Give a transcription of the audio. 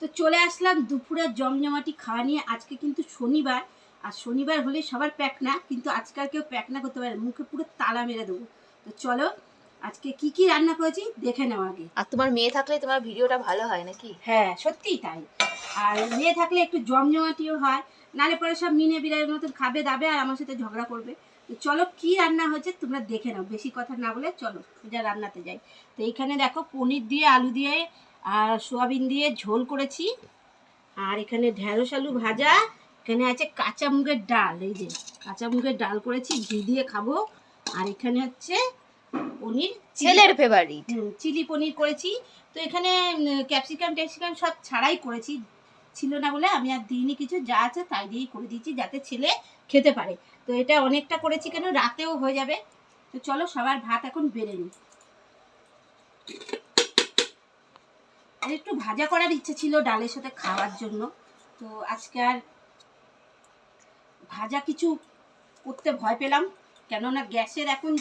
তো চলে আসলাম দুপুরের জমজমাটি খাওয়া নিয়ে। আজকে কিন্তু শনিবার, আর শনিবার হলে সবার প্যাক না, কিন্তু আজকাল কেউ প্যাক না করতে পারে, মুখে পুরো তালা মেরে দেবো। তো চলো আজকে কি কি রান্না করেছি দেখে নাও আগে। আর তোমার মেয়ে থাকলে তোমার ভিডিওটা ভালো হয় নাকি? হ্যাঁ সত্যিই তাই। আর মেয়ে থাকলে একটু জমজমাটিও হয়, নালে পরে সব মিনে বিড়ালের মতন খাবে দাবে আর আমার সাথে ঝগড়া করবে। তো চলো কি রান্না হয়েছে তোমরা দেখে নাও, বেশি কথা না বলে চলো সোজা রান্নাতে যাই। তো এইখানে দেখো পনির দিয়ে আলু দিয়ে আর সোয়াবিন দিয়ে ঝোল করেছি, আর এখানে ঢেঁড়স আলু ভাজা, এখানে আছে কাঁচা মুগের ডাল, এই যে কাঁচা মুগের ডাল করেছি, ঘি দিয়ে খাবো। আর এখানে হচ্ছে পনির, ছেলের ফেভারিট। চিলি পনির করেছি। তো এখানে ক্যাপসিকাম ট্যাপসিকাম সব ছাড়াই করেছি, ছিল না বলে আমি আর দিইনি কিছু, যা আছে তাই দিয়েই করে দিয়েছি যাতে ছেলে খেতে পারে। তো এটা অনেকটা করেছি কেন রাতেও হয়ে যাবে। তো চলো সবার ভাত এখন বেড়ে নিই। আর একটু ভাজা করার ইচ্ছে ছিল ডালের সাথে খাওয়ার জন্য, তো আজকে আর ভাজা কিছু করতে ভয় পেলাম, কেননা গ্যাসের এখন